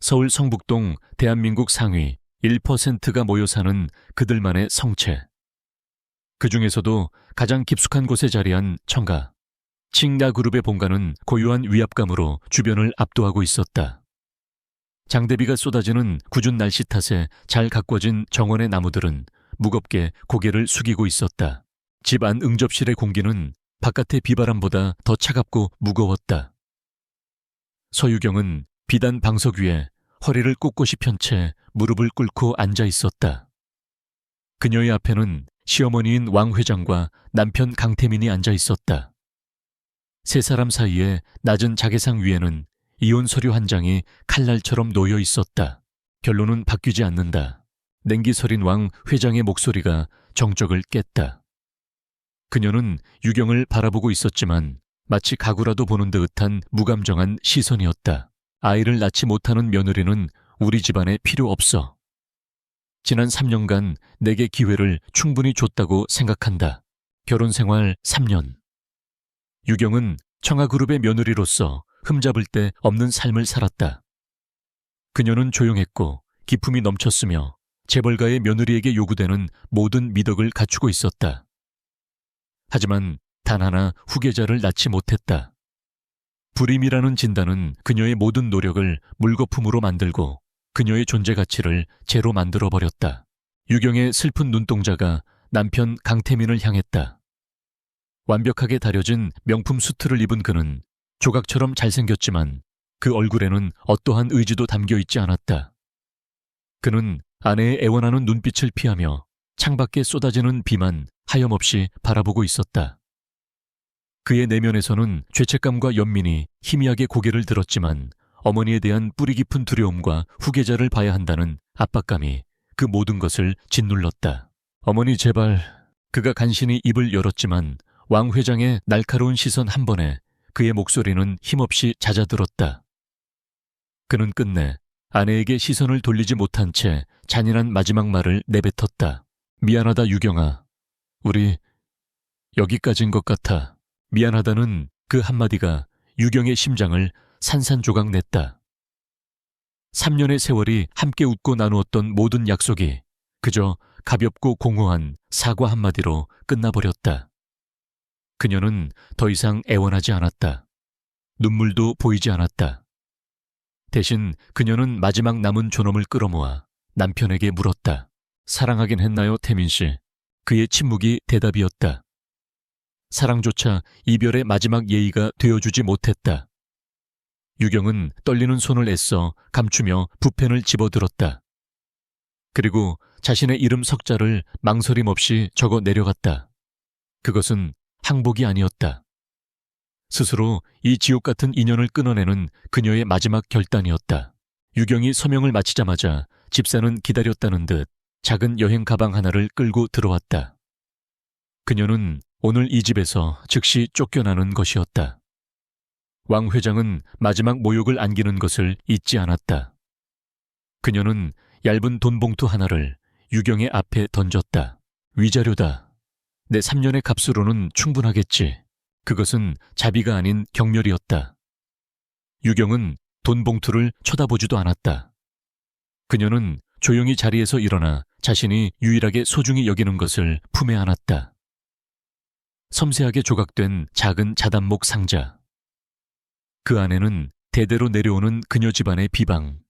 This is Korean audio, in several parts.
서울 성북동 대한민국 상위 1%가 모여 사는 그들만의 성체. 그 중에서도 가장 깊숙한 곳에 자리한 청가. 칭야그룹의 본가는 고유한 위압감으로 주변을 압도하고 있었다. 장대비가 쏟아지는 궂은 날씨 탓에 잘 가꿔진 정원의 나무들은 무겁게 고개를 숙이고 있었다. 집 안 응접실의 공기는 바깥의 비바람보다 더 차갑고 무거웠다. 서유경은 비단 방석 위에 허리를 꼿꼿이 편 채 무릎을 꿇고 앉아 있었다. 그녀의 앞에는 시어머니인 왕 회장과 남편 강태민이 앉아 있었다. 세 사람 사이에 낮은 자개상 위에는 이혼 서류 한 장이 칼날처럼 놓여 있었다. 결론은 바뀌지 않는다. 냉기서린 왕 회장의 목소리가 정적을 깼다. 그녀는 유경을 바라보고 있었지만 마치 가구라도 보는 듯한 무감정한 시선이었다. 아이를 낳지 못하는 며느리는 우리 집안에 필요 없어. 지난 3년간 내게 기회를 충분히 줬다고 생각한다. 결혼 생활 3년. 유경은 청아그룹의 며느리로서 흠잡을 데 없는 삶을 살았다. 그녀는 조용했고 기품이 넘쳤으며 재벌가의 며느리에게 요구되는 모든 미덕을 갖추고 있었다. 하지만 단 하나 후계자를 낳지 못했다. 불임이라는 진단은 그녀의 모든 노력을 물거품으로 만들고 그녀의 존재 가치를 제로 만들어버렸다. 유경의 슬픈 눈동자가 남편 강태민을 향했다. 완벽하게 다려진 명품 수트를 입은 그는 조각처럼 잘생겼지만 그 얼굴에는 어떠한 의지도 담겨 있지 않았다. 그는 아내의 애원하는 눈빛을 피하며 창밖에 쏟아지는 비만 하염없이 바라보고 있었다. 그의 내면에서는 죄책감과 연민이 희미하게 고개를 들었지만 어머니에 대한 뿌리 깊은 두려움과 후계자를 봐야 한다는 압박감이 그 모든 것을 짓눌렀다. 어머니 제발. 그가 간신히 입을 열었지만 왕 회장의 날카로운 시선 한 번에 그의 목소리는 힘없이 잦아들었다. 그는 끝내 아내에게 시선을 돌리지 못한 채 잔인한 마지막 말을 내뱉었다. 미안하다 유경아. 우리 여기까지인 것 같아. 미안하다는 그 한마디가 유경의 심장을 산산조각 냈다. 3년의 세월이 함께 웃고 나누었던 모든 약속이 그저 가볍고 공허한 사과 한마디로 끝나버렸다. 그녀는 더 이상 애원하지 않았다. 눈물도 보이지 않았다. 대신 그녀는 마지막 남은 존엄을 끌어모아 남편에게 물었다. 사랑하긴 했나요, 태민 씨? 그의 침묵이 대답이었다. 사랑조차 이별의 마지막 예의가 되어주지 못했다. 유경은 떨리는 손을 애써 감추며 붓펜을 집어들었다. 그리고 자신의 이름 석자를 망설임 없이 적어 내려갔다. 그것은 항복이 아니었다. 스스로 이 지옥 같은 인연을 끊어내는 그녀의 마지막 결단이었다. 유경이 서명을 마치자마자 집사는 기다렸다는 듯 작은 여행 가방 하나를 끌고 들어왔다. 그녀는 오늘 이 집에서 즉시 쫓겨나는 것이었다. 왕 회장은 마지막 모욕을 안기는 것을 잊지 않았다. 그녀는 얇은 돈 봉투 하나를 유경의 앞에 던졌다. 위자료다. 내 3년의 값으로는 충분하겠지. 그것은 자비가 아닌 경멸이었다. 유경은 돈 봉투를 쳐다보지도 않았다. 그녀는 조용히 자리에서 일어나 자신이 유일하게 소중히 여기는 것을 품에 안았다. 섬세하게 조각된 작은 자단목 상자. 그 안에는 대대로 내려오는 그녀 집안의 비방,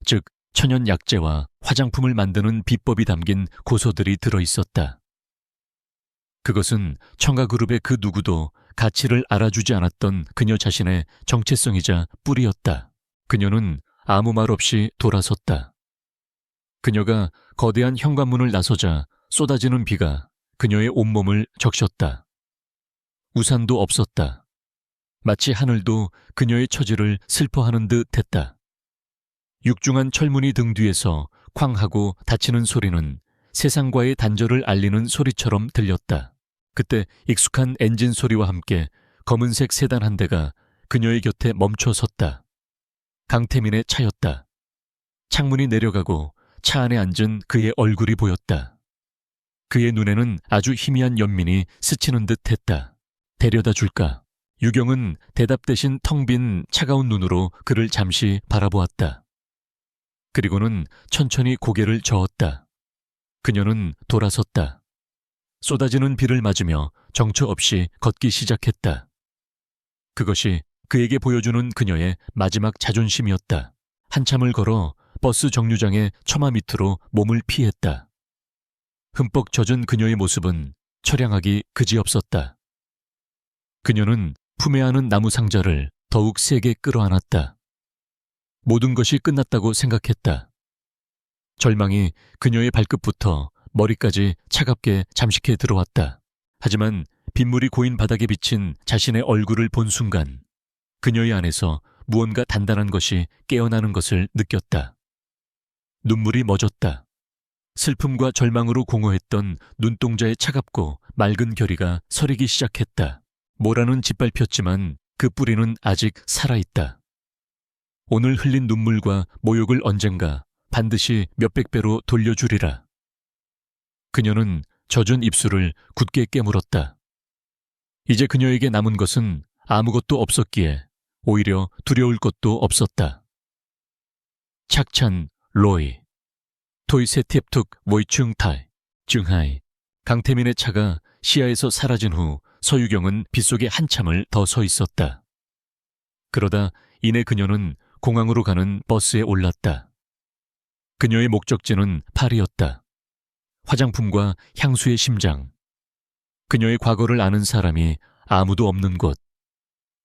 즉 천연 약재와 화장품을 만드는 비법이 담긴 고소들이 들어있었다. 그것은 청가그룹의 그 누구도 가치를 알아주지 않았던 그녀 자신의 정체성이자 뿌리였다. 그녀는 아무 말 없이 돌아섰다. 그녀가 거대한 현관문을 나서자 쏟아지는 비가 그녀의 온몸을 적셨다. 우산도 없었다. 마치 하늘도 그녀의 처지를 슬퍼하는 듯 했다. 육중한 철문이 등 뒤에서 쾅 하고 닫히는 소리는 세상과의 단절을 알리는 소리처럼 들렸다. 그때 익숙한 엔진 소리와 함께 검은색 세단 한 대가 그녀의 곁에 멈춰 섰다. 강태민의 차였다. 창문이 내려가고 차 안에 앉은 그의 얼굴이 보였다. 그의 눈에는 아주 희미한 연민이 스치는 듯 했다. 데려다 줄까? 유경은 대답 대신 텅 빈 차가운 눈으로 그를 잠시 바라보았다. 그리고는 천천히 고개를 저었다. 그녀는 돌아섰다. 쏟아지는 비를 맞으며 정처 없이 걷기 시작했다. 그것이 그에게 보여주는 그녀의 마지막 자존심이었다. 한참을 걸어 버스 정류장의 처마 밑으로 몸을 피했다. 흠뻑 젖은 그녀의 모습은 처량하기 그지없었다. 그녀는 품에 안은 나무 상자를 더욱 세게 끌어안았다. 모든 것이 끝났다고 생각했다. 절망이 그녀의 발끝부터 머리까지 차갑게 잠식해 들어왔다. 하지만 빗물이 고인 바닥에 비친 자신의 얼굴을 본 순간 그녀의 안에서 무언가 단단한 것이 깨어나는 것을 느꼈다. 눈물이 멎었다. 슬픔과 절망으로 공허했던 눈동자의 차갑고 맑은 결의가 서리기 시작했다. 모라는 짓밟혔지만 그 뿌리는 아직 살아있다. 오늘 흘린 눈물과 모욕을 언젠가 반드시 몇백 배로 돌려주리라. 그녀는 젖은 입술을 굳게 깨물었다. 이제 그녀에게 남은 것은 아무것도 없었기에 오히려 두려울 것도 없었다. 착찬 로이, 토이세팁툭 모이충타이, 증하이. 강태민의 차가 시야에서 사라진 후 서유경은 빗속에 한참을 더 서 있었다. 그러다 이내 그녀는 공항으로 가는 버스에 올랐다. 그녀의 목적지는 파리였다. 화장품과 향수의 심장. 그녀의 과거를 아는 사람이 아무도 없는 곳.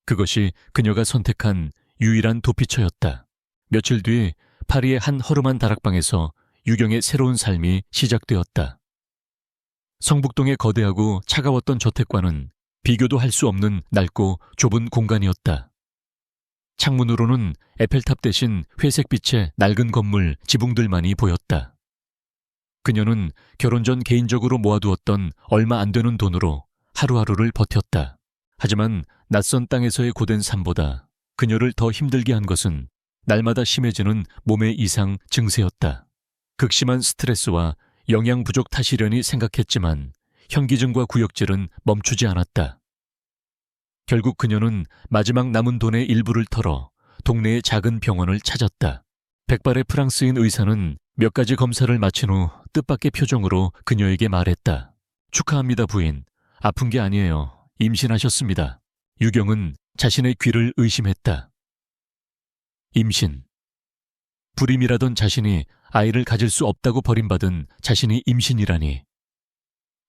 그것이 그녀가 선택한 유일한 도피처였다. 며칠 뒤 파리의 한 허름한 다락방에서 유경의 새로운 삶이 시작되었다. 성북동의 거대하고 차가웠던 저택과는 비교도 할 수 없는 넓고 좁은 공간이었다. 창문으로는 에펠탑 대신 회색빛의 낡은 건물 지붕들만이 보였다. 그녀는 결혼 전 개인적으로 모아두었던 얼마 안 되는 돈으로 하루하루를 버텼다. 하지만 낯선 땅에서의 고된 삶보다 그녀를 더 힘들게 한 것은 날마다 심해지는 몸의 이상 증세였다. 극심한 스트레스와 영양 부족 탓이려니 생각했지만 현기증과 구역질은 멈추지 않았다. 결국 그녀는 마지막 남은 돈의 일부를 털어 동네의 작은 병원을 찾았다. 백발의 프랑스인 의사는 몇 가지 검사를 마친 후 뜻밖의 표정으로 그녀에게 말했다. 축하합니다, 부인. 아픈 게 아니에요. 임신하셨습니다. 유경은 자신의 귀를 의심했다. 임신. 불임이라던 자신이 아이를 가질 수 없다고 버림받은 자신이 임신이라니.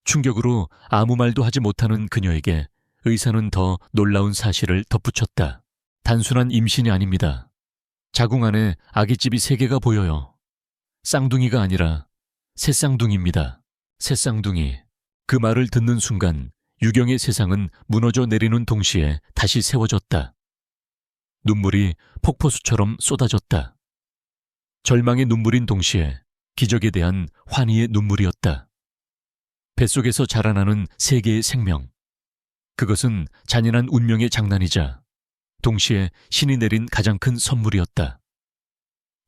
충격으로 아무 말도 하지 못하는 그녀에게 의사는 더 놀라운 사실을 덧붙였다. 단순한 임신이 아닙니다. 자궁 안에 아기집이 3개가 보여요. 쌍둥이가 아니라 새쌍둥이입니다. 새쌍둥이. 그 말을 듣는 순간 유경의 세상은 무너져 내리는 동시에 다시 세워졌다. 눈물이 폭포수처럼 쏟아졌다. 절망의 눈물인 동시에 기적에 대한 환희의 눈물이었다. 뱃속에서 자라나는 3개의 생명. 그것은 잔인한 운명의 장난이자 동시에 신이 내린 가장 큰 선물이었다.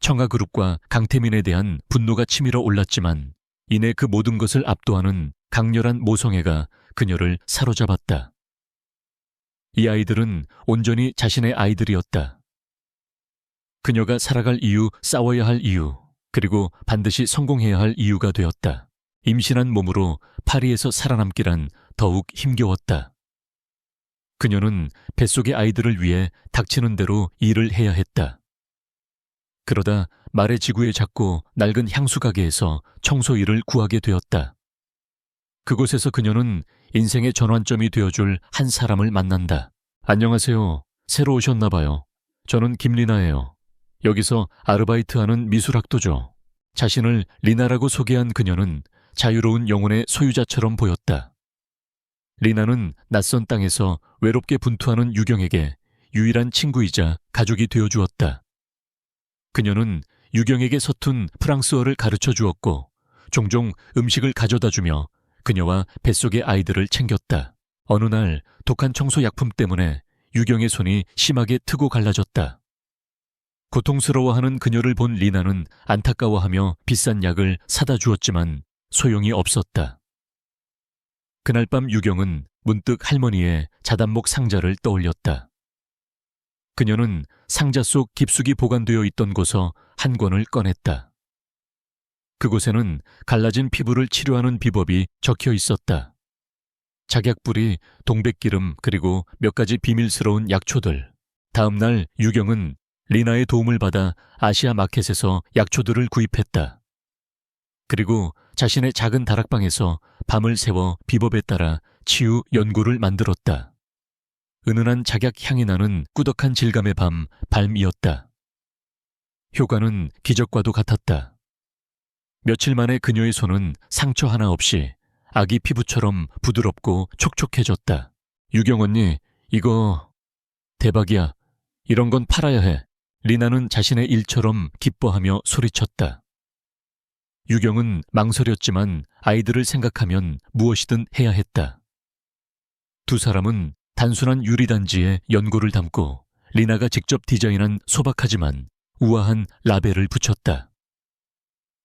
청아그룹과 강태민에 대한 분노가 치밀어 올랐지만 이내 그 모든 것을 압도하는 강렬한 모성애가 그녀를 사로잡았다. 이 아이들은 온전히 자신의 아이들이었다. 그녀가 살아갈 이유, 싸워야 할 이유, 그리고 반드시 성공해야 할 이유가 되었다. 임신한 몸으로 파리에서 살아남기란 더욱 힘겨웠다. 그녀는 뱃속의 아이들을 위해 닥치는 대로 일을 해야 했다. 그러다 말의 지구의 작고 낡은 향수 가게에서 청소 일을 구하게 되었다. 그곳에서 그녀는 인생의 전환점이 되어줄 한 사람을 만난다. 안녕하세요. 새로 오셨나 봐요. 저는 김리나예요. 여기서 아르바이트하는 미술학도죠. 자신을 리나라고 소개한 그녀는 자유로운 영혼의 소유자처럼 보였다. 리나는 낯선 땅에서 외롭게 분투하는 유경에게 유일한 친구이자 가족이 되어주었다. 그녀는 유경에게 서툰 프랑스어를 가르쳐 주었고 종종 음식을 가져다주며 그녀와 뱃속의 아이들을 챙겼다. 어느 날 독한 청소 약품 때문에 유경의 손이 심하게 트고 갈라졌다. 고통스러워하는 그녀를 본 리나는 안타까워하며 비싼 약을 사다 주었지만 소용이 없었다. 그날 밤 유경은 문득 할머니의 자단목 상자를 떠올렸다. 그녀는 상자 속 깊숙이 보관되어 있던 고서 한 권을 꺼냈다. 그곳에는 갈라진 피부를 치료하는 비법이 적혀 있었다. 작약뿌리, 동백기름, 그리고 몇 가지 비밀스러운 약초들. 다음 날 유경은 리나의 도움을 받아 아시아 마켓에서 약초들을 구입했다. 그리고 자신의 작은 다락방에서 밤을 새워 비법에 따라 치유 연고를 만들었다. 은은한 작약 향이 나는 꾸덕한 질감의 발미였다. 효과는 기적과도 같았다. 며칠 만에 그녀의 손은 상처 하나 없이 아기 피부처럼 부드럽고 촉촉해졌다. 유경 언니, 이거 대박이야. 이런 건 팔아야 해. 리나는 자신의 일처럼 기뻐하며 소리쳤다. 유경은 망설였지만 아이들을 생각하면 무엇이든 해야 했다. 두 사람은 단순한 유리단지에 연고를 담고 리나가 직접 디자인한 소박하지만 우아한 라벨을 붙였다.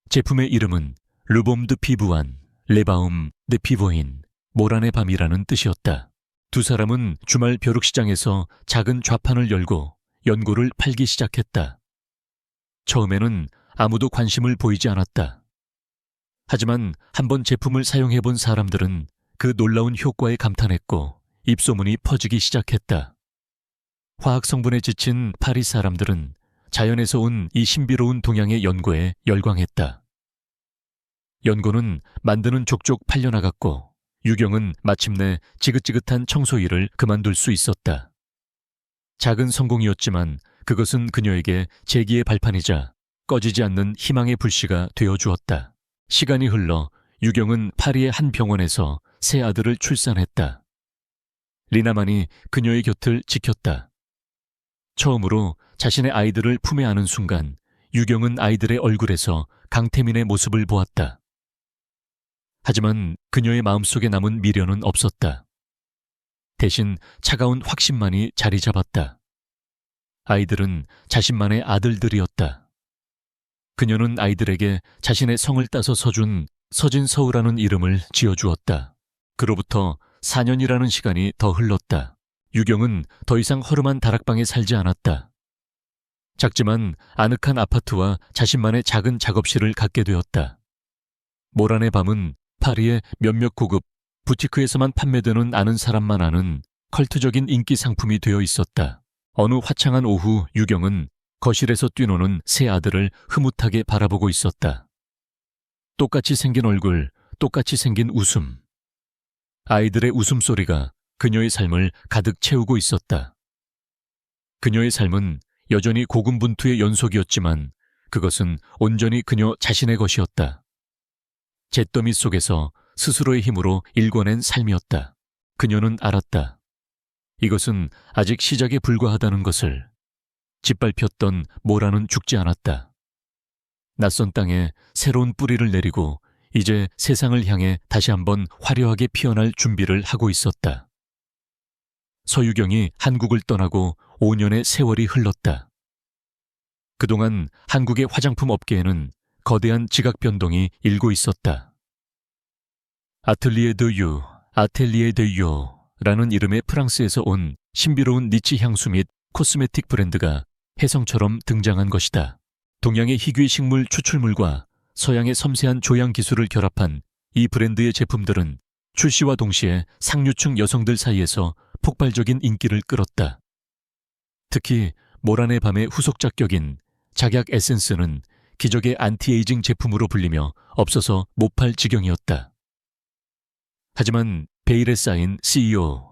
제품의 이름은 르봄드 피부안, 레바움 드 피보인, 모란의 밤이라는 뜻이었다. 두 사람은 주말 벼룩시장에서 작은 좌판을 열고 연고를 팔기 시작했다. 처음에는 아무도 관심을 보이지 않았다. 하지만 한번 제품을 사용해본 사람들은 그 놀라운 효과에 감탄했고 입소문이 퍼지기 시작했다. 화학 성분에 지친 파리 사람들은 자연에서 온 이 신비로운 동양의 연고에 열광했다. 연고는 만드는 족족 팔려나갔고 유경은 마침내 지긋지긋한 청소일을 그만둘 수 있었다. 작은 성공이었지만 그것은 그녀에게 재기의 발판이자 꺼지지 않는 희망의 불씨가 되어주었다. 시간이 흘러 유경은 파리의 한 병원에서 새 아들을 출산했다. 리나만이 그녀의 곁을 지켰다. 처음으로 자신의 아이들을 품에 안은 순간 유경은 아이들의 얼굴에서 강태민의 모습을 보았다. 하지만 그녀의 마음속에 남은 미련은 없었다. 대신 차가운 확신만이 자리 잡았다. 아이들은 자신만의 아들들이었다. 그녀는 아이들에게 자신의 성을 따서 서준 서진서우라는 이름을 지어주었다. 그로부터 4년이라는 시간이 더 흘렀다. 유경은 더 이상 허름한 다락방에 살지 않았다. 작지만 아늑한 아파트와 자신만의 작은 작업실을 갖게 되었다. 모란의 밤은 파리의 몇몇 고급 부티크에서만 판매되는 아는 사람만 아는 컬트적인 인기 상품이 되어 있었다. 어느 화창한 오후 유경은 거실에서 뛰노는 세 아들을 흐뭇하게 바라보고 있었다. 똑같이 생긴 얼굴, 똑같이 생긴 웃음. 아이들의 웃음소리가 그녀의 삶을 가득 채우고 있었다. 그녀의 삶은 여전히 고군분투의 연속이었지만 그것은 온전히 그녀 자신의 것이었다. 잿더미 속에서 스스로의 힘으로 일궈낸 삶이었다. 그녀는 알았다. 이것은 아직 시작에 불과하다는 것을. 짓밟혔던 모라는 죽지 않았다. 낯선 땅에 새로운 뿌리를 내리고 이제 세상을 향해 다시 한번 화려하게 피어날 준비를 하고 있었다. 서유경이 한국을 떠나고 5년의 세월이 흘렀다. 그동안 한국의 화장품 업계에는 거대한 지각 변동이 일고 있었다. 아틀리에 드 유, 아텔리에 드 유라는 이름의 프랑스에서 온 신비로운 니치 향수 및 코스메틱 브랜드가 혜성처럼 등장한 것이다. 동양의 희귀 식물 추출물과 서양의 섬세한 조향 기술을 결합한 이 브랜드의 제품들은 출시와 동시에 상류층 여성들 사이에서 폭발적인 인기를 끌었다. 특히 모란의 밤의 후속작 격인 작약 에센스는 기적의 안티에이징 제품으로 불리며 없어서 못 팔 지경이었다. 하지만 베일에 쌓인 CEO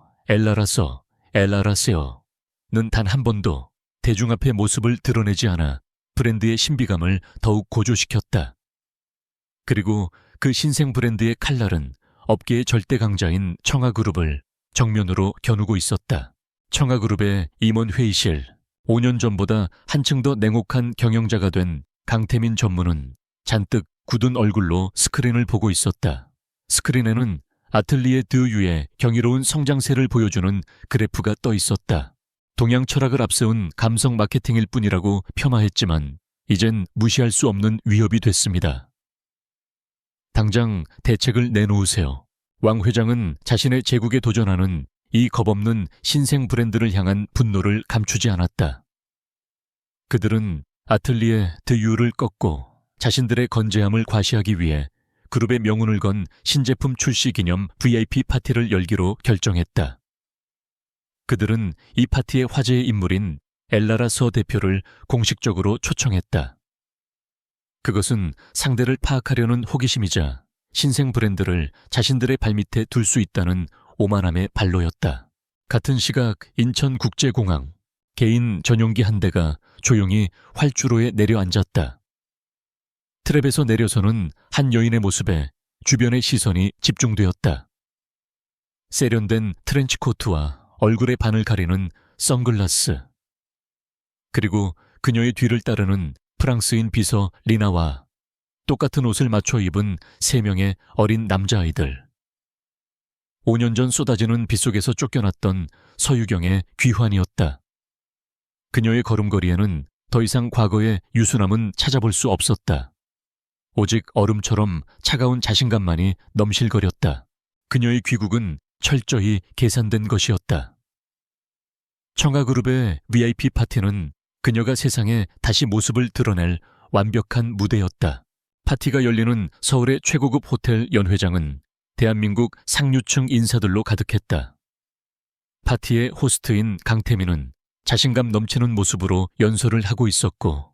엘라라세어는 단 한 번도 대중 앞에 모습을 드러내지 않아 브랜드의 신비감을 더욱 고조시켰다. 그리고 그 신생 브랜드의 칼날은 업계의 절대 강자인 청아그룹을 정면으로 겨누고 있었다. 청아그룹의 임원 회의실, 5년 전보다 한층 더 냉혹한 경영자가 된 강태민 전무는 잔뜩 굳은 얼굴로 스크린을 보고 있었다. 스크린에는 아틀리에 드 유의 경이로운 성장세를 보여주는 그래프가 떠 있었다. 동양 철학을 앞세운 감성 마케팅일 뿐이라고 폄하했지만 이젠 무시할 수 없는 위협이 됐습니다. 당장 대책을 내놓으세요. 왕 회장은 자신의 제국에 도전하는 이 겁없는 신생 브랜드를 향한 분노를 감추지 않았다. 그들은 아틀리에 드유를 꺾고 자신들의 건재함을 과시하기 위해 그룹의 명운을 건 신제품 출시 기념 VIP 파티를 열기로 결정했다. 그들은 이 파티의 화제의 인물인 엘라라 서 대표를 공식적으로 초청했다. 그것은 상대를 파악하려는 호기심이자 신생 브랜드를 자신들의 발밑에 둘 수 있다는 오만함의 발로였다. 같은 시각 인천국제공항, 개인 전용기 한 대가 조용히 활주로에 내려앉았다. 트랩에서 내려서는 한 여인의 모습에 주변의 시선이 집중되었다. 세련된 트렌치코트와 얼굴의 반을 가리는 선글라스, 그리고 그녀의 뒤를 따르는 프랑스인 비서 리나와 똑같은 옷을 맞춰 입은 3명의 어린 남자아이들. 5년 전 쏟아지는 빗속에서 쫓겨났던 서유경의 귀환이었다. 그녀의 걸음걸이에는 더 이상 과거의 유수남은 찾아볼 수 없었다. 오직 얼음처럼 차가운 자신감만이 넘실거렸다. 그녀의 귀국은 철저히 계산된 것이었다. 청아그룹의 VIP 파티는 그녀가 세상에 다시 모습을 드러낼 완벽한 무대였다. 파티가 열리는 서울의 최고급 호텔 연회장은 대한민국 상류층 인사들로 가득했다. 파티의 호스트인 강태민은 자신감 넘치는 모습으로 연설을 하고 있었고,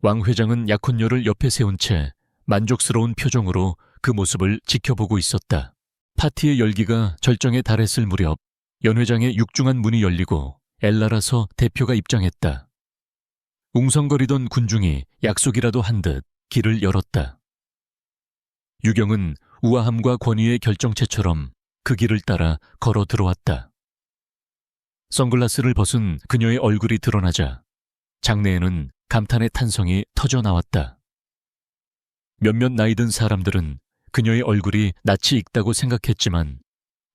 왕 회장은 약혼녀를 옆에 세운 채 만족스러운 표정으로 그 모습을 지켜보고 있었다. 파티의 열기가 절정에 달했을 무렵 연회장의 육중한 문이 열리고 엘라라 서 대표가 입장했다. 웅성거리던 군중이 약속이라도 한 듯 길을 열었다. 유경은 우아함과 권위의 결정체처럼 그 길을 따라 걸어 들어왔다. 선글라스를 벗은 그녀의 얼굴이 드러나자 장내에는 감탄의 탄성이 터져 나왔다. 몇몇 나이 든 사람들은 그녀의 얼굴이 낯이 익다고 생각했지만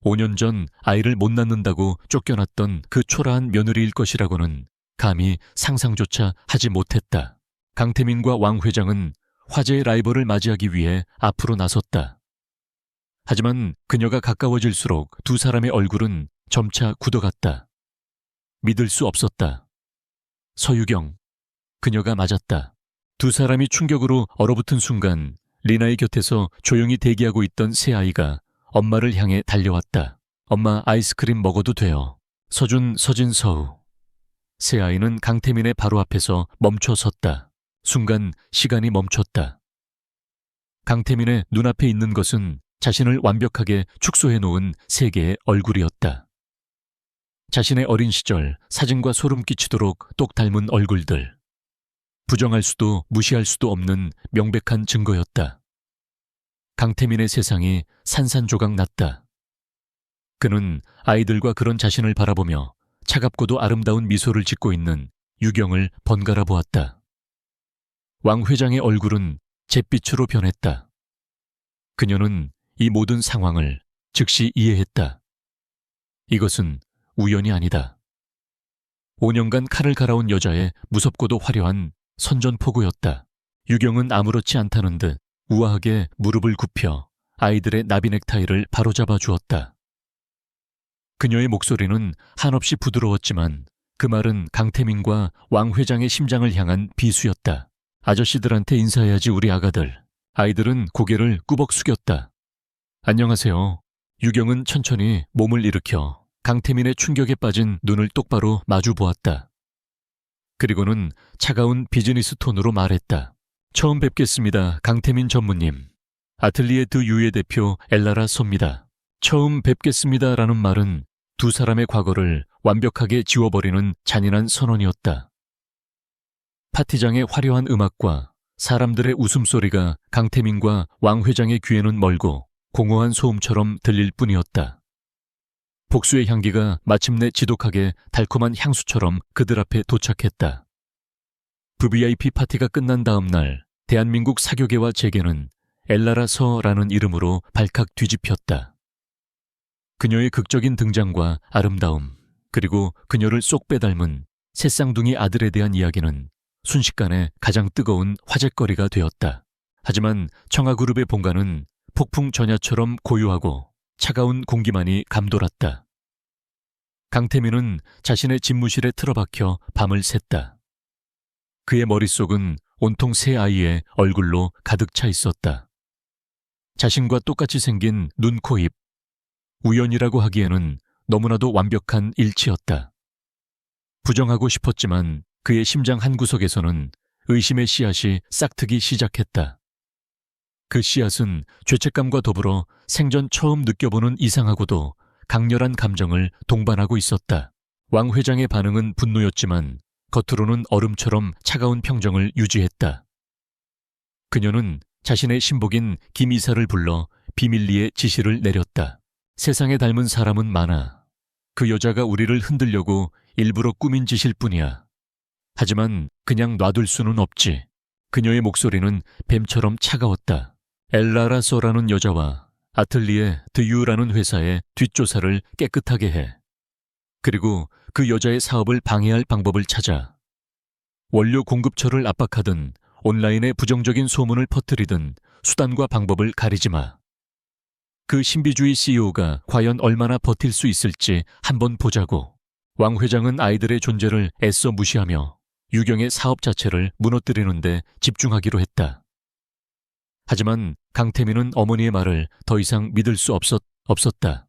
5년 전 아이를 못 낳는다고 쫓겨났던 그 초라한 며느리일 것이라고는 감히 상상조차 하지 못했다. 강태민과 왕 회장은 화제의 라이벌을 맞이하기 위해 앞으로 나섰다. 하지만 그녀가 가까워질수록 두 사람의 얼굴은 점차 굳어갔다. 믿을 수 없었다. 서유경, 그녀가 맞았다. 두 사람이 충격으로 얼어붙은 순간 리나의 곁에서 조용히 대기하고 있던 새 아이가 엄마를 향해 달려왔다. 엄마, 아이스크림 먹어도 돼요. 서준, 서진, 서우. 새 아이는 강태민의 바로 앞에서 멈춰 섰다. 순간 시간이 멈췄다. 강태민의 눈앞에 있는 것은 자신을 완벽하게 축소해 놓은 세 개의 얼굴이었다. 자신의 어린 시절 사진과 소름 끼치도록 똑 닮은 얼굴들. 부정할 수도 무시할 수도 없는 명백한 증거였다. 강태민의 세상이 산산조각 났다. 그는 아이들과 그런 자신을 바라보며 차갑고도 아름다운 미소를 짓고 있는 유경을 번갈아 보았다. 왕 회장의 얼굴은 잿빛으로 변했다. 그녀는 이 모든 상황을 즉시 이해했다. 이것은 우연이 아니다. 5년간 칼을 갈아온 여자의 무섭고도 화려한 선전포고였다. 유경은 아무렇지 않다는 듯 우아하게 무릎을 굽혀 아이들의 나비 넥타이를 바로잡아 주었다. 그녀의 목소리는 한없이 부드러웠지만 그 말은 강태민과 왕 회장의 심장을 향한 비수였다. 아저씨들한테 인사해야지 우리 아가들. 아이들은 고개를 꾸벅 숙였다. 안녕하세요. 유경은 천천히 몸을 일으켜 강태민의 충격에 빠진 눈을 똑바로 마주 보았다. 그리고는 차가운 비즈니스 톤으로 말했다. 처음 뵙겠습니다, 강태민 전무님. 아틀리에 드 유의 대표 엘라라 소입니다. 처음 뵙겠습니다라는 말은 두 사람의 과거를 완벽하게 지워버리는 잔인한 선언이었다. 파티장의 화려한 음악과 사람들의 웃음소리가 강태민과 왕 회장의 귀에는 멀고 공허한 소음처럼 들릴 뿐이었다. 복수의 향기가 마침내 지독하게 달콤한 향수처럼 그들 앞에 도착했다. VIP 파티가 끝난 다음 날 대한민국 사교계와 재계는 엘라라 서라는 이름으로 발칵 뒤집혔다. 그녀의 극적인 등장과 아름다움, 그리고 그녀를 쏙 빼닮은 새쌍둥이 아들에 대한 이야기는 순식간에 가장 뜨거운 화제거리가 되었다. 하지만 청아그룹의 본관은 폭풍 전야처럼 고요하고 차가운 공기만이 감돌았다. 강태민은 자신의 집무실에 틀어박혀 밤을 샜다. 그의 머릿속은 온통 새 아이의 얼굴로 가득 차 있었다. 자신과 똑같이 생긴 눈, 코, 입. 우연이라고 하기에는 너무나도 완벽한 일치였다. 부정하고 싶었지만 그의 심장 한구석에서는 의심의 씨앗이 싹트기 시작했다. 그 씨앗은 죄책감과 더불어 생전 처음 느껴보는 이상하고도 강렬한 감정을 동반하고 있었다. 왕 회장의 반응은 분노였지만 겉으로는 얼음처럼 차가운 평정을 유지했다. 그녀는 자신의 신복인 김 이사를 불러 비밀리에 지시를 내렸다. 세상에 닮은 사람은 많아. 그 여자가 우리를 흔들려고 일부러 꾸민 짓일 뿐이야. 하지만 그냥 놔둘 수는 없지. 그녀의 목소리는 뱀처럼 차가웠다. 엘라라 소라는 여자와 아틀리에 드유라는 회사의 뒷조사를 깨끗하게 해. 그리고 그 여자의 사업을 방해할 방법을 찾아. 원료 공급처를 압박하든 온라인에 부정적인 소문을 퍼뜨리든 수단과 방법을 가리지 마. 그 신비주의 CEO가 과연 얼마나 버틸 수 있을지 한번 보자고. 왕 회장은 아이들의 존재를 애써 무시하며 유경의 사업 자체를 무너뜨리는 데 집중하기로 했다. 하지만 강태민은 어머니의 말을 더 이상 믿을 수 없었다.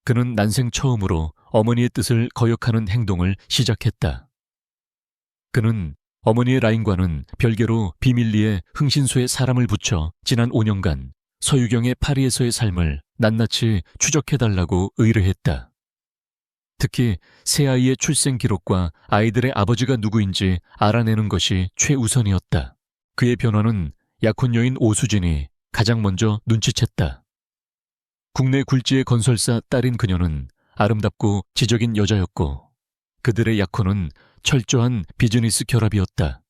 그는 난생 처음으로 어머니의 뜻을 거역하는 행동을 시작했다. 그는 어머니의 라인과는 별개로 비밀리에 흥신소에 사람을 붙여 지난 5년간 서유경의 파리에서의 삶을 낱낱이 추적해달라고 의뢰했다. 특히 새아이의 출생 기록과 아이들의 아버지가 누구인지 알아내는 것이 최우선이었다. 그의 변화는 약혼 여인 오수진이 가장 먼저 눈치챘다. 국내 굴지의 건설사 딸인 그녀는 아름답고 지적인 여자였고 그들의 약혼은 철저한 비즈니스 결합이었다.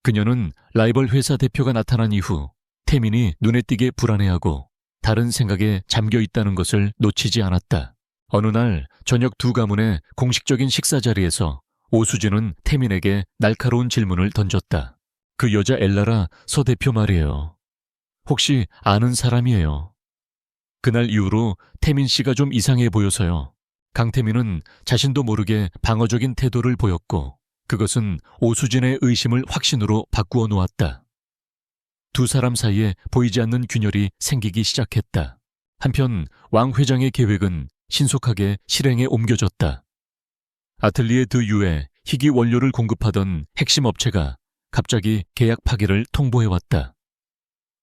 그녀는 라이벌 회사 대표가 나타난 이후 태민이 눈에 띄게 불안해하고 다른 생각에 잠겨 있다는 것을 놓치지 않았다. 어느 날 저녁 두 가문의 공식적인 식사 자리에서 오수진은 태민에게 날카로운 질문을 던졌다. 그 여자 엘라라 서 대표 말이에요. 혹시 아는 사람이에요? 그날 이후로 태민 씨가 좀 이상해 보여서요. 강태민은 자신도 모르게 방어적인 태도를 보였고 그것은 오수진의 의심을 확신으로 바꾸어 놓았다. 두 사람 사이에 보이지 않는 균열이 생기기 시작했다. 한편 왕 회장의 계획은 신속하게 실행에 옮겨졌다. 아틀리에 드유에 희귀 원료를 공급하던 핵심 업체가 갑자기 계약 파기를 통보해왔다.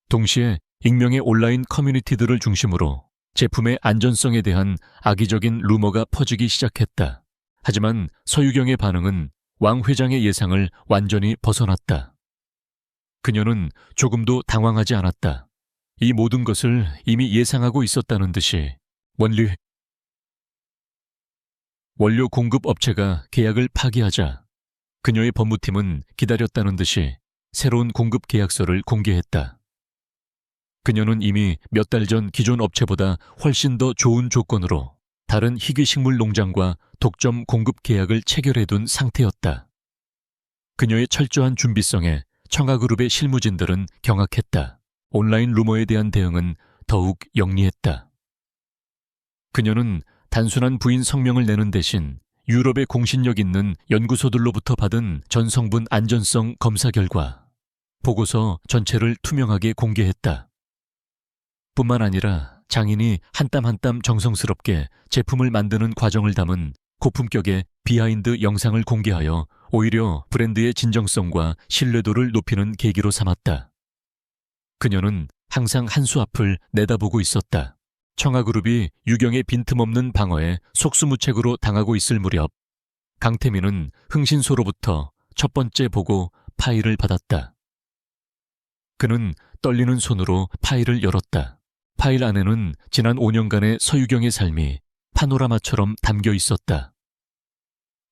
동시에 익명의 온라인 커뮤니티들을 중심으로 제품의 안전성에 대한 악의적인 루머가 퍼지기 시작했다. 하지만 서유경의 반응은 왕 회장의 예상을 완전히 벗어났다. 그녀는 조금도 당황하지 않았다. 이 모든 것을 이미 예상하고 있었다는 듯이 원료 공급 업체가 계약을 파기하자 그녀의 법무팀은 기다렸다는 듯이 새로운 공급 계약서를 공개했다. 그녀는 이미 몇 달 전 기존 업체보다 훨씬 더 좋은 조건으로 다른 희귀식물 농장과 독점 공급 계약을 체결해둔 상태였다. 그녀의 철저한 준비성에 청아그룹의 실무진들은 경악했다. 온라인 루머에 대한 대응은 더욱 영리했다. 그녀는 단순한 부인 성명을 내는 대신 유럽의 공신력 있는 연구소들로부터 받은 전성분 안전성 검사 결과 보고서 전체를 투명하게 공개했다. 뿐만 아니라 장인이 한 땀 한 땀 정성스럽게 제품을 만드는 과정을 담은 고품격의 비하인드 영상을 공개하여 오히려 브랜드의 진정성과 신뢰도를 높이는 계기로 삼았다. 그녀는 항상 한 수 앞을 내다보고 있었다. 청아그룹이 유경의 빈틈없는 방어에 속수무책으로 당하고 있을 무렵 강태민은 흥신소로부터 첫 번째 보고 파일을 받았다. 그는 떨리는 손으로 파일을 열었다. 파일 안에는 지난 5년간의 서유경의 삶이 파노라마처럼 담겨 있었다.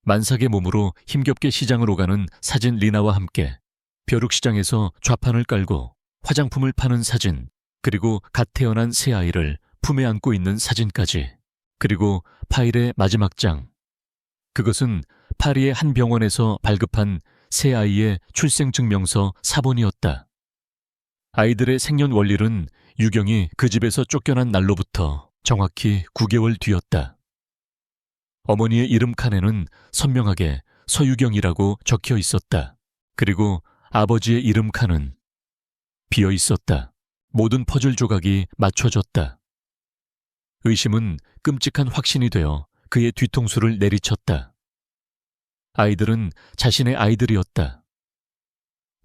만삭의 몸으로 힘겹게 시장을 오가는 사진 리나와 함께 벼룩시장에서 좌판을 깔고 화장품을 파는 사진, 그리고 갓 태어난 새 아이를 품에 안고 있는 사진까지, 그리고 파일의 마지막 장. 그것은 파리의 한 병원에서 발급한 새 아이의 출생증명서 사본이었다. 아이들의 생년 월일은 유경이 그 집에서 쫓겨난 날로부터 정확히 9개월 뒤였다. 어머니의 이름 칸에는 선명하게 서유경이라고 적혀 있었다. 그리고 아버지의 이름 칸은 비어 있었다. 모든 퍼즐 조각이 맞춰졌다. 의심은 끔찍한 확신이 되어 그의 뒤통수를 내리쳤다. 아이들은 자신의 아이들이었다.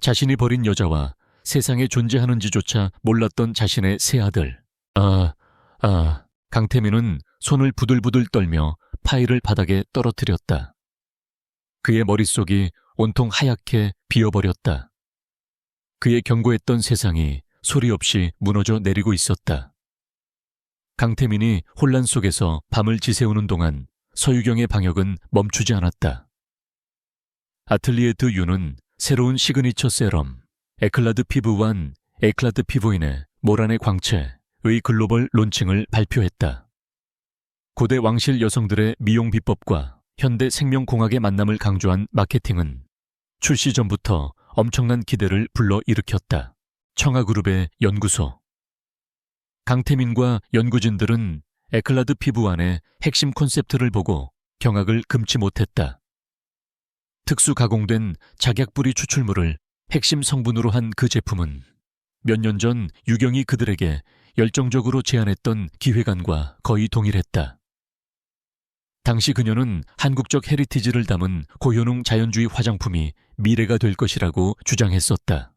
자신이 버린 여자와 세상에 존재하는지조차 몰랐던 자신의 새 아들. 강태민은 손을 부들부들 떨며 파일을 바닥에 떨어뜨렸다. 그의 머릿속이 온통 하얗게 비어버렸다. 그의 경고했던 세상이 소리 없이 무너져 내리고 있었다. 강태민이 혼란 속에서 밤을 지새우는 동안 서유경의 방역은 멈추지 않았다. 아틀리에 드 유는 새로운 시그니처 세럼, 에클라드 피부완, 에클라드 피부인의 모란의 광채의 글로벌 론칭을 발표했다. 고대 왕실 여성들의 미용 비법과 현대 생명공학의 만남을 강조한 마케팅은 출시 전부터 엄청난 기대를 불러일으켰다. 청아그룹의 연구소. 강태민과 연구진들은 에클라드 피부완의 핵심 콘셉트를 보고 경악을 금치 못했다. 특수 가공된 작약뿌리 추출물을 핵심 성분으로 한 그 제품은 몇 년 전 유경이 그들에게 열정적으로 제안했던 기획안과 거의 동일했다. 당시 그녀는 한국적 헤리티지를 담은 고효능 자연주의 화장품이 미래가 될 것이라고 주장했었다.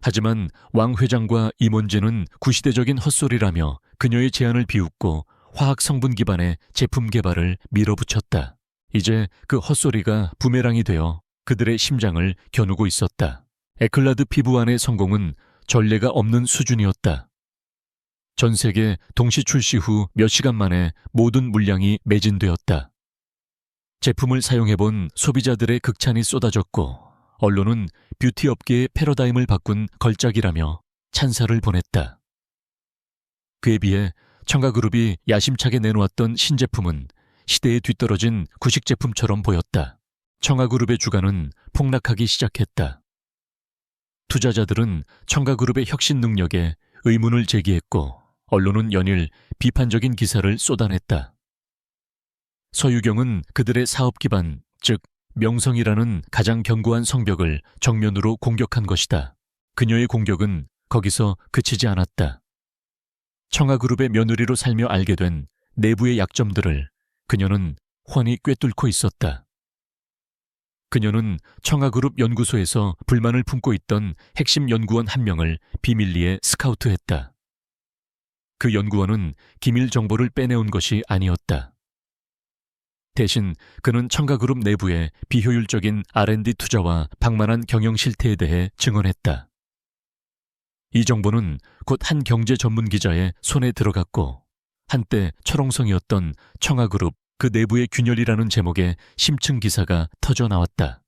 하지만 왕 회장과 임원진은 구시대적인 헛소리라며 그녀의 제안을 비웃고 화학 성분 기반의 제품 개발을 밀어붙였다. 이제 그 헛소리가 부메랑이 되어 그들의 심장을 겨누고 있었다. 에클라드 피부완의 성공은 전례가 없는 수준이었다. 전 세계 동시 출시 후 몇 시간 만에 모든 물량이 매진되었다. 제품을 사용해본 소비자들의 극찬이 쏟아졌고 언론은 뷰티 업계의 패러다임을 바꾼 걸작이라며 찬사를 보냈다. 그에 비해 청가그룹이 야심차게 내놓았던 신제품은 시대에 뒤떨어진 구식 제품처럼 보였다. 청가그룹의 주가는 폭락하기 시작했다. 투자자들은 청가그룹의 혁신 능력에 의문을 제기했고 언론은 연일 비판적인 기사를 쏟아냈다. 서유경은 그들의 사업 기반, 즉 명성이라는 가장 견고한 성벽을 정면으로 공격한 것이다. 그녀의 공격은 거기서 그치지 않았다. 청아그룹의 며느리로 살며 알게 된 내부의 약점들을 그녀는 훤히 꿰뚫고 있었다. 그녀는 청아그룹 연구소에서 불만을 품고 있던 핵심 연구원 한 명을 비밀리에 스카우트했다. 그 연구원은 기밀 정보를 빼내온 것이 아니었다. 대신 그는 청가그룹 내부의 비효율적인 R&D 투자와 방만한 경영 실태에 대해 증언했다. 이 정보는 곧 한 경제 전문 기자의 손에 들어갔고 한때 철옹성이었던 청아그룹 그 내부의 균열이라는 제목의 심층 기사가 터져 나왔다.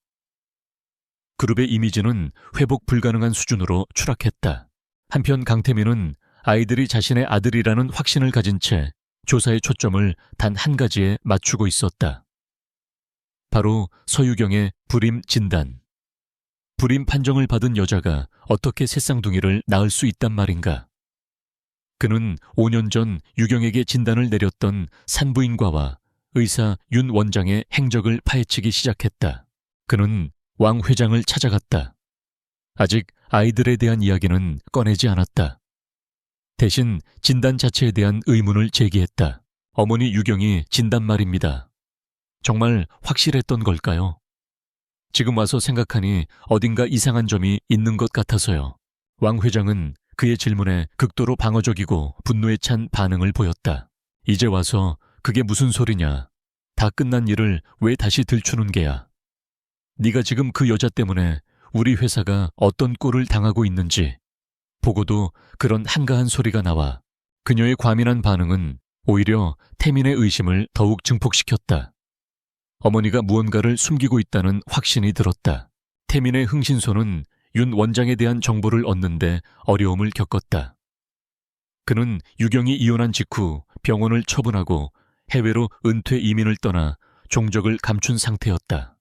그룹의 이미지는 회복 불가능한 수준으로 추락했다. 한편 강태민은 아이들이 자신의 아들이라는 확신을 가진 채 조사의 초점을 단 한 가지에 맞추고 있었다. 바로 서유경의 불임 진단. 불임 판정을 받은 여자가 어떻게 새쌍둥이를 낳을 수 있단 말인가. 그는 5년 전 유경에게 진단을 내렸던 산부인과와 의사 윤 원장의 행적을 파헤치기 시작했다. 그는 왕 회장을 찾아갔다. 아직 아이들에 대한 이야기는 꺼내지 않았다. 대신 진단 자체에 대한 의문을 제기했다. 어머니 유경이 진단 말입니다. 정말 확실했던 걸까요? 지금 와서 생각하니 어딘가 이상한 점이 있는 것 같아서요. 왕 회장은 그의 질문에 극도로 방어적이고 분노에 찬 반응을 보였다. 이제 와서 그게 무슨 소리냐. 다 끝난 일을 왜 다시 들추는 게야. 네가 지금 그 여자 때문에 우리 회사가 어떤 꼴을 당하고 있는지 보고도 그런 한가한 소리가 나와. 그녀의 과민한 반응은 오히려 태민의 의심을 더욱 증폭시켰다. 어머니가 무언가를 숨기고 있다는 확신이 들었다. 태민의 흥신소는 윤 원장에 대한 정보를 얻는데 어려움을 겪었다. 그는 유경이 이혼한 직후 병원을 처분하고 해외로 은퇴 이민을 떠나 종적을 감춘 상태였다.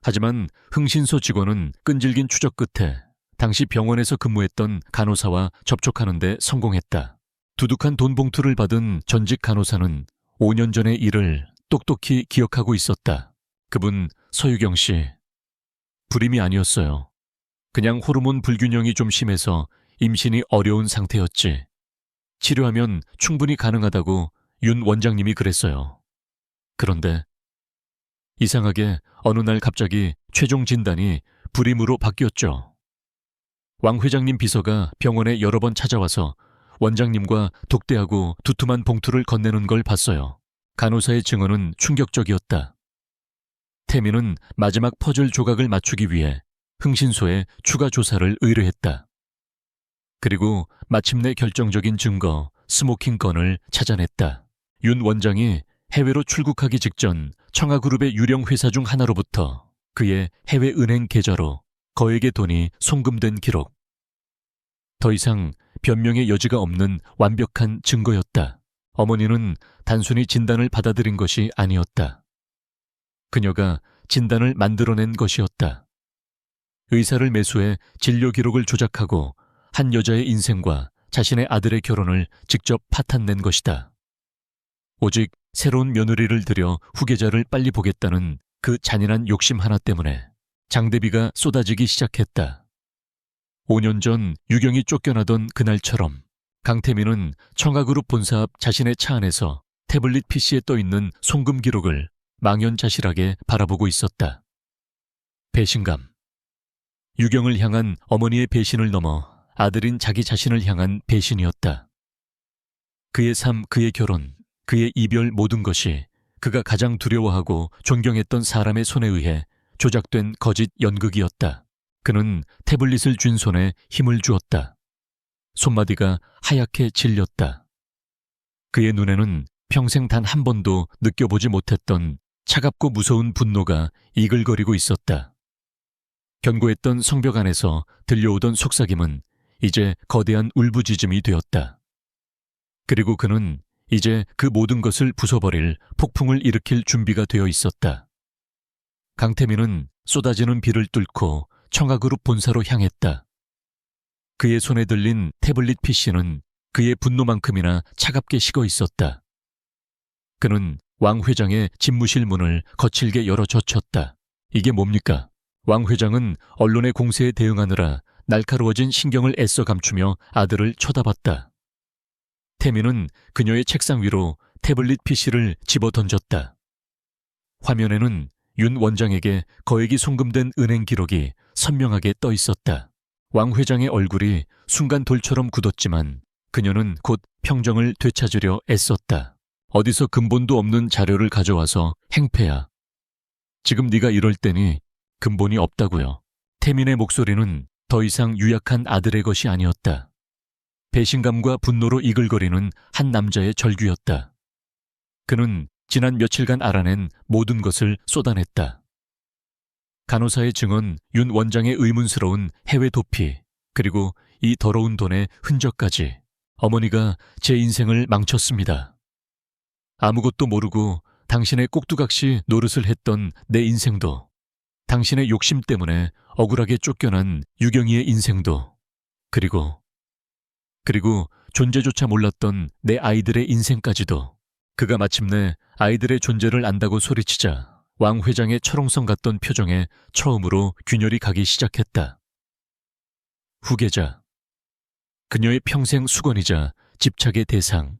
하지만 흥신소 직원은 끈질긴 추적 끝에 당시 병원에서 근무했던 간호사와 접촉하는 데 성공했다. 두둑한 돈 봉투를 받은 전직 간호사는 5년 전의 일을 똑똑히 기억하고 있었다. 그분 서유경 씨, 불임이 아니었어요. 그냥 호르몬 불균형이 좀 심해서 임신이 어려운 상태였지. 치료하면 충분히 가능하다고 윤 원장님이 그랬어요. 그런데 이상하게 어느 날 갑자기 최종 진단이 불임으로 바뀌었죠. 왕 회장님 비서가 병원에 여러 번 찾아와서 원장님과 독대하고 두툼한 봉투를 건네는 걸 봤어요. 간호사의 증언은 충격적이었다. 태민은 마지막 퍼즐 조각을 맞추기 위해 흥신소에 추가 조사를 의뢰했다. 그리고 마침내 결정적인 증거, 스모킹 건을 찾아냈다. 윤 원장이 해외로 출국하기 직전 청아그룹의 유령 회사 중 하나로부터 그의 해외 은행 계좌로 거액의 돈이 송금된 기록. 더 이상 변명의 여지가 없는 완벽한 증거였다. 어머니는 단순히 진단을 받아들인 것이 아니었다. 그녀가 진단을 만들어낸 것이었다. 의사를 매수해 진료 기록을 조작하고 한 여자의 인생과 자신의 아들의 결혼을 직접 파탄낸 것이다. 오직 새로운 며느리를 들여 후계자를 빨리 보겠다는 그 잔인한 욕심 하나 때문에 장대비가 쏟아지기 시작했다. 5년 전 유경이 쫓겨나던 그날처럼 강태민은 청아그룹 본사 앞 자신의 차 안에서 태블릿 PC에 떠있는 송금 기록을 망연자실하게 바라보고 있었다. 배신감. 유경을 향한 어머니의 배신을 넘어 아들인 자기 자신을 향한 배신이었다. 그의 삶, 그의 결혼, 그의 이별 모든 것이 그가 가장 두려워하고 존경했던 사람의 손에 의해 조작된 거짓 연극이었다. 그는 태블릿을 쥔 손에 힘을 주었다. 손마디가 하얗게 질렸다. 그의 눈에는 평생 단 한 번도 느껴보지 못했던 차갑고 무서운 분노가 이글거리고 있었다. 견고했던 성벽 안에서 들려오던 속삭임은 이제 거대한 울부짖음이 되었다. 그리고 그는 이제 그 모든 것을 부숴버릴 폭풍을 일으킬 준비가 되어 있었다. 강태민은 쏟아지는 비를 뚫고 청아그룹 본사로 향했다. 그의 손에 들린 태블릿 PC는 그의 분노만큼이나 차갑게 식어 있었다. 그는 왕 회장의 집무실 문을 거칠게 열어 젖혔다. 이게 뭡니까? 왕 회장은 언론의 공세에 대응하느라 날카로워진 신경을 애써 감추며 아들을 쳐다봤다. 태민은 그녀의 책상 위로 태블릿 PC를 집어 던졌다. 화면에는 윤 원장에게 거액이 송금된 은행 기록이 선명하게 떠 있었다. 왕 회장의 얼굴이 순간 돌처럼 굳었지만 그녀는 곧 평정을 되찾으려 애썼다. 어디서 근본도 없는 자료를 가져와서 행패야. 지금 네가 이럴 때니 근본이 없다고요. 태민의 목소리는 더 이상 유약한 아들의 것이 아니었다. 배신감과 분노로 이글거리는 한 남자의 절규였다. 그는 지난 며칠간 알아낸 모든 것을 쏟아냈다. 간호사의 증언, 윤 원장의 의문스러운 해외 도피, 그리고 이 더러운 돈의 흔적까지. 어머니가 제 인생을 망쳤습니다. 아무것도 모르고 당신의 꼭두각시 노릇을 했던 내 인생도, 당신의 욕심 때문에 억울하게 쫓겨난 유경이의 인생도, 그리고 존재조차 몰랐던 내 아이들의 인생까지도. 그가 마침내 아이들의 존재를 안다고 소리치자 왕 회장의 철옹성 같던 표정에 처음으로 균열이 가기 시작했다. 후계자. 그녀의 평생 수건이자 집착의 대상.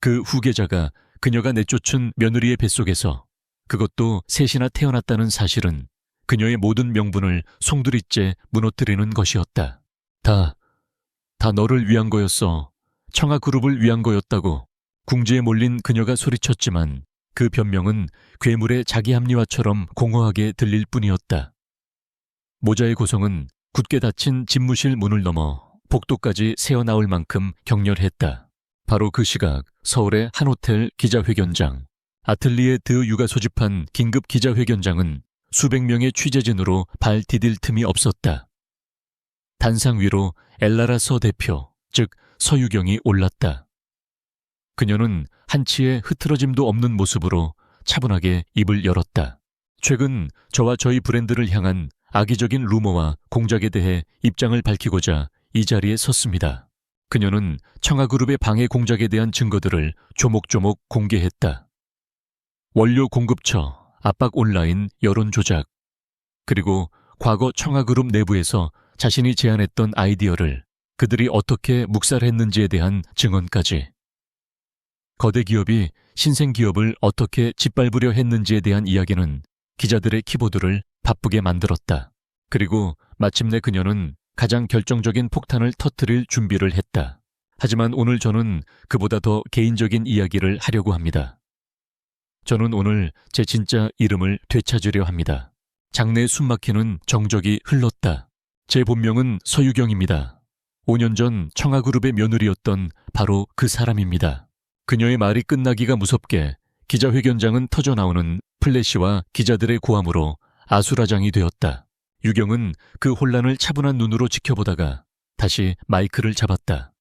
그 후계자가 그녀가 내쫓은 며느리의 뱃속에서, 그것도 셋이나 태어났다는 사실은 그녀의 모든 명분을 송두리째 무너뜨리는 것이었다. 다 너를 위한 거였어. 청아그룹을 위한 거였다고 궁지에 몰린 그녀가 소리쳤지만 그 변명은 괴물의 자기 합리화처럼 공허하게 들릴 뿐이었다. 모자의 고성은 굳게 닫힌 집무실 문을 넘어 복도까지 새어나올 만큼 격렬했다. 바로 그 시각 서울의 한 호텔 기자회견장. 아틀리에 드 유가 소집한 긴급 기자회견장은 수백 명의 취재진으로 발 디딜 틈이 없었다. 단상 위로 엘라라 서 대표, 즉 서유경이 올랐다. 그녀는 한치의 흐트러짐도 없는 모습으로 차분하게 입을 열었다. 최근 저와 저희 브랜드를 향한 악의적인 루머와 공작에 대해 입장을 밝히고자 이 자리에 섰습니다. 그녀는 청아그룹의 방해 공작에 대한 증거들을 조목조목 공개했다. 원료 공급처, 압박 온라인, 여론 조작, 그리고 과거 청아그룹 내부에서 자신이 제안했던 아이디어를 그들이 어떻게 묵살했는지에 대한 증언까지. 거대 기업이 신생 기업을 어떻게 짓밟으려 했는지에 대한 이야기는 기자들의 키보드를 바쁘게 만들었다. 그리고 마침내 그녀는 가장 결정적인 폭탄을 터뜨릴 준비를 했다. 하지만 오늘 저는 그보다 더 개인적인 이야기를 하려고 합니다. 저는 오늘 제 진짜 이름을 되찾으려 합니다. 장내에 숨막히는 정적이 흘렀다. 제 본명은 서유경입니다. 5년 전 청아그룹의 며느리였던 바로 그 사람입니다. 그녀의 말이 끝나기가 무섭게 기자회견장은 터져나오는 플래시와 기자들의 고함으로 아수라장이 되었다. 유경은 그 혼란을 차분한 눈으로 지켜보다가 다시 마이크를 잡았다.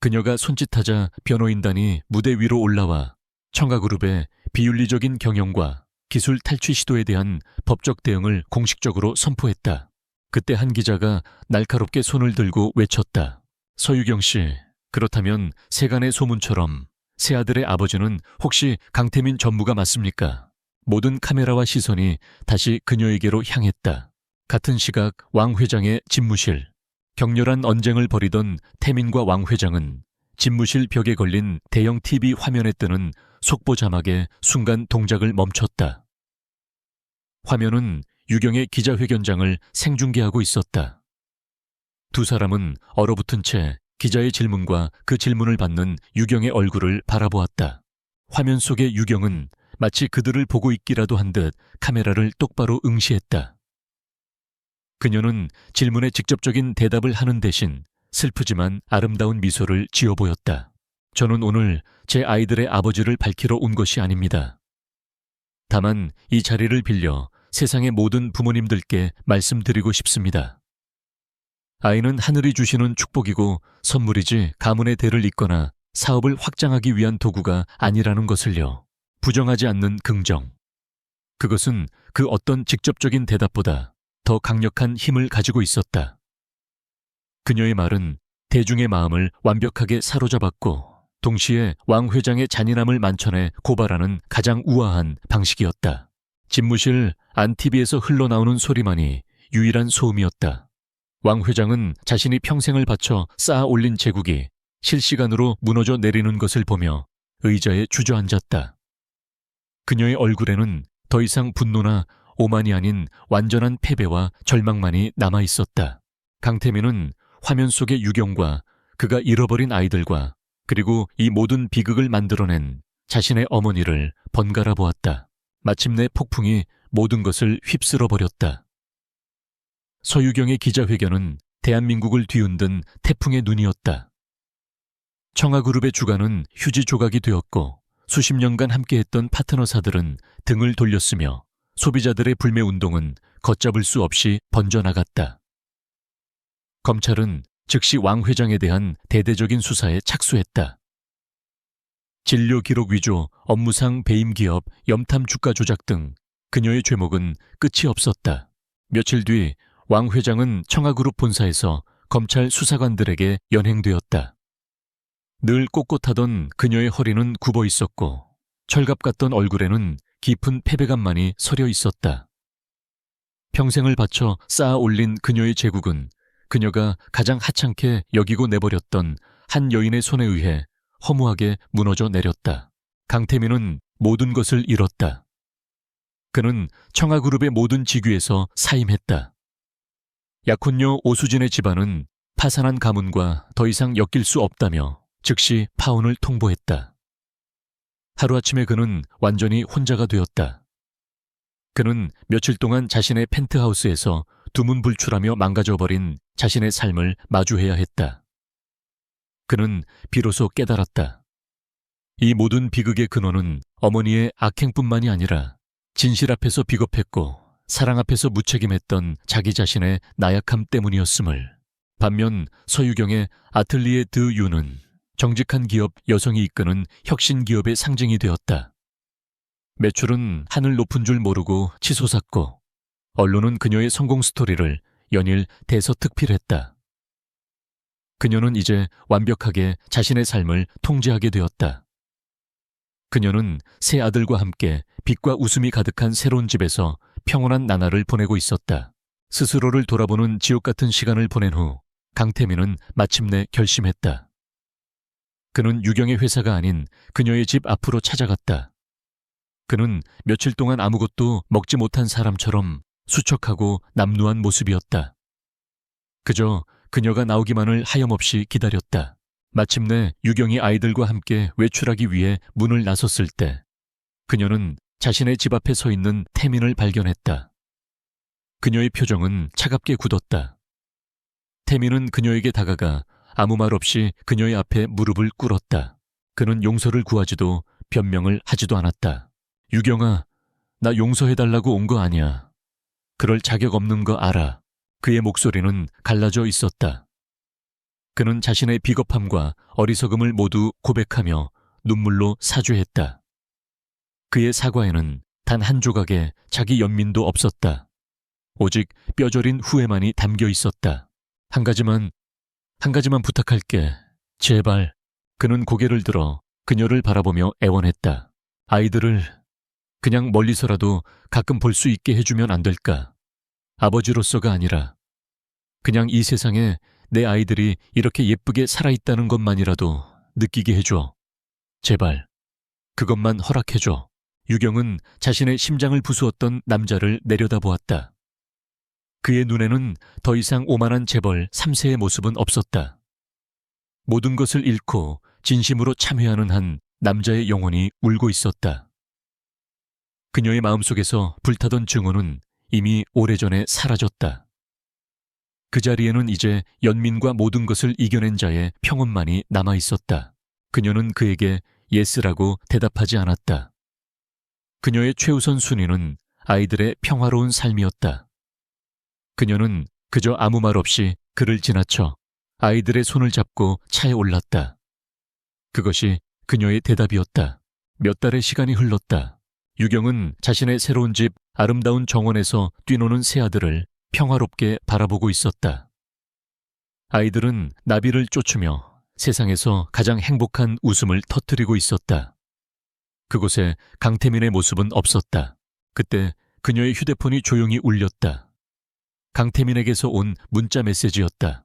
그녀가 손짓하자 변호인단이 무대 위로 올라와 청아그룹의 비윤리적인 경영과 기술 탈취 시도에 대한 법적 대응을 공식적으로 선포했다. 그때 한 기자가 날카롭게 손을 들고 외쳤다. 서유경 씨, 그렇다면 세간의 소문처럼 새아들의 아버지는 혹시 강태민 전무가 맞습니까? 모든 카메라와 시선이 다시 그녀에게로 향했다. 같은 시각 왕 회장의 집무실. 격렬한 언쟁을 벌이던 태민과 왕 회장은 집무실 벽에 걸린 대형 TV 화면에 뜨는 속보 자막에 순간 동작을 멈췄다. 화면은 유경의 기자회견장을 생중계하고 있었다. 두 사람은 얼어붙은 채 기자의 질문과 그 질문을 받는 유경의 얼굴을 바라보았다. 화면 속의 유경은 마치 그들을 보고 있기라도 한 듯 카메라를 똑바로 응시했다. 그녀는 질문에 직접적인 대답을 하는 대신 슬프지만 아름다운 미소를 지어 보였다. 저는 오늘 제 아이들의 아버지를 밝히러 온 것이 아닙니다. 다만 이 자리를 빌려 세상의 모든 부모님들께 말씀드리고 싶습니다. 아이는 하늘이 주시는 축복이고 선물이지 가문의 대를 잇거나 사업을 확장하기 위한 도구가 아니라는 것을요. 부정하지 않는 긍정. 그것은 그 어떤 직접적인 대답보다 더 강력한 힘을 가지고 있었다. 그녀의 말은 대중의 마음을 완벽하게 사로잡았고 동시에 왕 회장의 잔인함을 만천해 고발하는 가장 우아한 방식이었다. 집무실 안 TV에서 흘러나오는 소리만이 유일한 소음이었다. 왕 회장은 자신이 평생을 바쳐 쌓아 올린 제국이 실시간으로 무너져 내리는 것을 보며 의자에 주저앉았다. 그녀의 얼굴에는 더 이상 분노나 오만이 아닌 완전한 패배와 절망만이 남아있었다. 강태민은 화면 속의 유경과 그가 잃어버린 아이들과 그리고 이 모든 비극을 만들어낸 자신의 어머니를 번갈아 보았다. 마침내 폭풍이 모든 것을 휩쓸어 버렸다. 서유경의 기자회견은 대한민국을 뒤흔든 태풍의 눈이었다. 청아그룹의 주가는 휴지 조각이 되었고 수십 년간 함께했던 파트너사들은 등을 돌렸으며 소비자들의 불매운동은 걷잡을 수 없이 번져나갔다. 검찰은 즉시 왕 회장에 대한 대대적인 수사에 착수했다. 진료 기록 위조, 업무상 배임 기업, 염탐 주가 조작 등 그녀의 죄목은 끝이 없었다. 며칠 뒤 왕 회장은 청아그룹 본사에서 검찰 수사관들에게 연행되었다. 늘 꼿꼿하던 그녀의 허리는 굽어 있었고 철갑 같던 얼굴에는 깊은 패배감만이 서려 있었다. 평생을 바쳐 쌓아 올린 그녀의 제국은 그녀가 가장 하찮게 여기고 내버렸던 한 여인의 손에 의해 허무하게 무너져 내렸다. 강태민은 모든 것을 잃었다. 그는 청아그룹의 모든 직위에서 사임했다. 약혼녀 오수진의 집안은 파산한 가문과 더 이상 엮일 수 없다며 즉시 파혼을 통보했다. 하루아침에 그는 완전히 혼자가 되었다. 그는 며칠 동안 자신의 펜트하우스에서 두문불출하며 망가져버린 자신의 삶을 마주해야 했다. 그는 비로소 깨달았다. 이 모든 비극의 근원은 어머니의 악행뿐만이 아니라 진실 앞에서 비겁했고 사랑 앞에서 무책임했던 자기 자신의 나약함 때문이었음을. 반면 서유경의 아틀리에 드 유는 정직한 기업 여성이 이끄는 혁신 기업의 상징이 되었다. 매출은 하늘 높은 줄 모르고 치솟았고 언론은 그녀의 성공 스토리를 연일 대서특필했다. 그녀는 이제 완벽하게 자신의 삶을 통제하게 되었다. 그녀는 세 아들과 함께 빛과 웃음이 가득한 새로운 집에서 평온한 나날을 보내고 있었다. 스스로를 돌아보는 지옥 같은 시간을 보낸 후 강태민은 마침내 결심했다. 그는 유경의 회사가 아닌 그녀의 집 앞으로 찾아갔다. 그는 며칠 동안 아무것도 먹지 못한 사람처럼 수척하고 남루한 모습이었다. 그저 그녀가 나오기만을 하염없이 기다렸다. 마침내 유경이 아이들과 함께 외출하기 위해 문을 나섰을 때 그녀는 자신의 집 앞에 서 있는 태민을 발견했다. 그녀의 표정은 차갑게 굳었다. 태민은 그녀에게 다가가 아무 말 없이 그녀의 앞에 무릎을 꿇었다. 그는 용서를 구하지도 변명을 하지도 않았다. 유경아, 나 용서해달라고 온 거 아니야. 그럴 자격 없는 거 알아. 그의 목소리는 갈라져 있었다. 그는 자신의 비겁함과 어리석음을 모두 고백하며 눈물로 사죄했다. 그의 사과에는 단 한 조각의 자기 연민도 없었다. 오직 뼈저린 후회만이 담겨 있었다. 한 가지만 부탁할게. 제발. 그는 고개를 들어 그녀를 바라보며 애원했다. 아이들을 그냥 멀리서라도 가끔 볼 수 있게 해주면 안 될까? 아버지로서가 아니라 그냥 이 세상에 내 아이들이 이렇게 예쁘게 살아있다는 것만이라도 느끼게 해줘. 제발. 그것만 허락해줘. 유경은 자신의 심장을 부수었던 남자를 내려다보았다. 그의 눈에는 더 이상 오만한 재벌 3세의 모습은 없었다. 모든 것을 잃고 진심으로 참회하는 한 남자의 영혼이 울고 있었다. 그녀의 마음속에서 불타던 증오는 이미 오래전에 사라졌다. 그 자리에는 이제 연민과 모든 것을 이겨낸 자의 평온만이 남아있었다. 그녀는 그에게 예스라고 대답하지 않았다. 그녀의 최우선 순위는 아이들의 평화로운 삶이었다. 그녀는 그저 아무 말 없이 그를 지나쳐 아이들의 손을 잡고 차에 올랐다. 그것이 그녀의 대답이었다. 몇 달의 시간이 흘렀다. 유경은 자신의 새로운 집 아름다운 정원에서 뛰노는 새 아들을 평화롭게 바라보고 있었다. 아이들은 나비를 쫓으며 세상에서 가장 행복한 웃음을 터뜨리고 있었다. 그곳에 강태민의 모습은 없었다. 그때 그녀의 휴대폰이 조용히 울렸다. 강태민에게서 온 문자 메시지였다.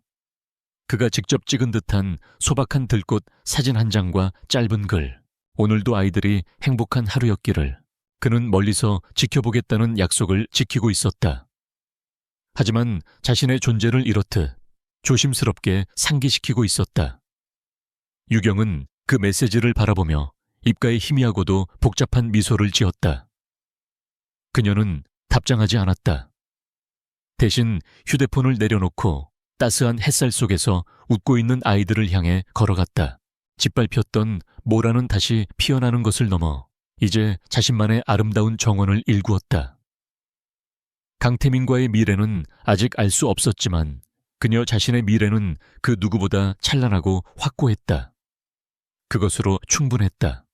그가 직접 찍은 듯한 소박한 들꽃 사진 한 장과 짧은 글. 오늘도 아이들이 행복한 하루였기를. 그는 멀리서 지켜보겠다는 약속을 지키고 있었다. 하지만 자신의 존재를 이렇듯 조심스럽게 상기시키고 있었다. 유경은 그 메시지를 바라보며 입가에 희미하고도 복잡한 미소를 지었다. 그녀는 답장하지 않았다. 대신 휴대폰을 내려놓고 따스한 햇살 속에서 웃고 있는 아이들을 향해 걸어갔다. 짓밟혔던 모라는 다시 피어나는 것을 넘어 이제 자신만의 아름다운 정원을 일구었다. 강태민과의 미래는 아직 알 수 없었지만 그녀 자신의 미래는 그 누구보다 찬란하고 확고했다. 그것으로 충분했다.